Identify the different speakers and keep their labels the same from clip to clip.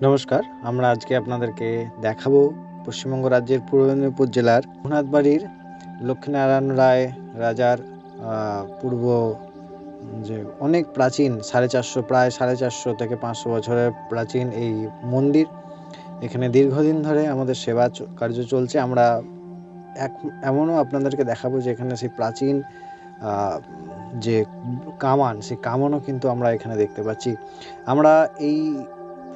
Speaker 1: নমস্কার, আমরা আজকে আপনাদেরকে দেখাবো পশ্চিমবঙ্গ রাজ্যের পূর্ব মেদিনীপুর জেলার রঘুনাথবাড়ির লক্ষ্মীনারায়ণ রায় রাজার পূর্ব যে অনেক প্রাচীন 450 প্রায় 450 থেকে 500 বছরের প্রাচীন এই মন্দির। এখানে দীর্ঘদিন ধরে আমাদের সেবা কার্য চলছে। আমরা এমনও আপনাদেরকে দেখাবো যে এখানে সেই প্রাচীন যে কামান, সেই কামানও কিন্তু আমরা এখানে দেখতে পাচ্ছি। আমরা এই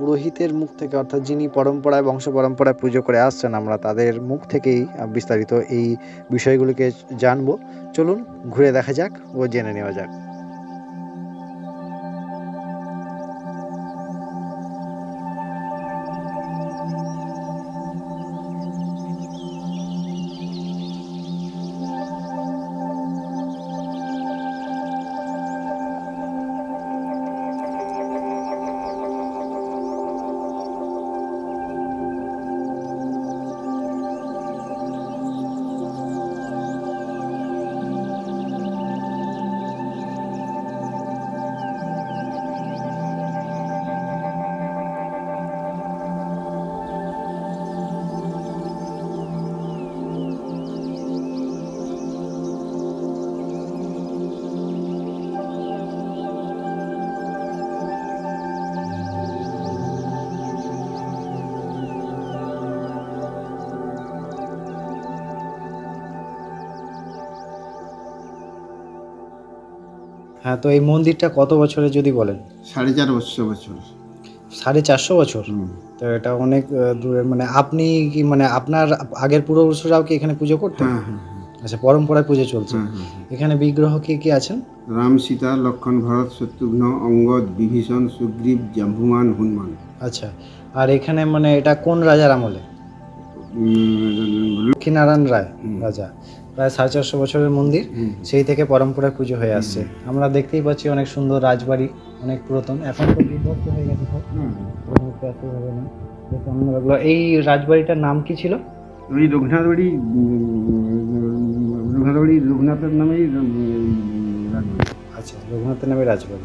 Speaker 1: পুরোহিতের মুখ থেকে, অর্থাৎ যিনি পরম্পরায় বংশ পরম্পরায় পুজো করে আসছেন, আমরা তাদের মুখ থেকেই বিস্তারিত এই বিষয়গুলিকে জানবো। চলুন ঘুরে দেখা যাক ও জেনে নেওয়া যাক। হ্যাঁ, তো এই মন্দিরটা কত বছরের যদি বলেন?
Speaker 2: 450 বছর।
Speaker 1: 450 বছর? তো এটা অনেক দূরের। মানে আপনি কি, মানে আপনার আগের পূর্বপুরুষরাও কি এখানে পুজো করতেন?
Speaker 2: হ্যাঁ হ্যাঁ
Speaker 1: আচ্ছা, পরম্পরায় পুজো চলছে। এখানে বিগ্রহ কি কি আছেন?
Speaker 2: রাম, সীতা, লক্ষণ, ভরত, শত্রুঘ্ন, অঙ্গদ, বিভীষণ, সুগ্রীব, জাম্বুমান, হনুমান।
Speaker 1: আচ্ছা, আর এখানে মানে এটা কোন রাজার আমলে? লক্ষ্মীনারায়ণ রায় রাজা। প্রায় 450 বছরের মন্দির, সেই থেকে পরম্পরায় পুজো হয়ে আসছে। আমরা দেখতেই পাচ্ছি অনেক সুন্দর রাজবাড়ি, অনেক পুরাতন। এখন তো বিভক্ত হয়ে গেছে সব, এতভাবে না। সামনে লাগলো। এই রাজবাড়িটার নাম কি ছিল?
Speaker 2: ওই রঘুনাথবাড়ি, রঘুনাথবাড়ি রঘুনাথের নামেই রাজবাড়ি।
Speaker 1: আচ্ছা, রঘুনাথের নামে রাজবাড়ি।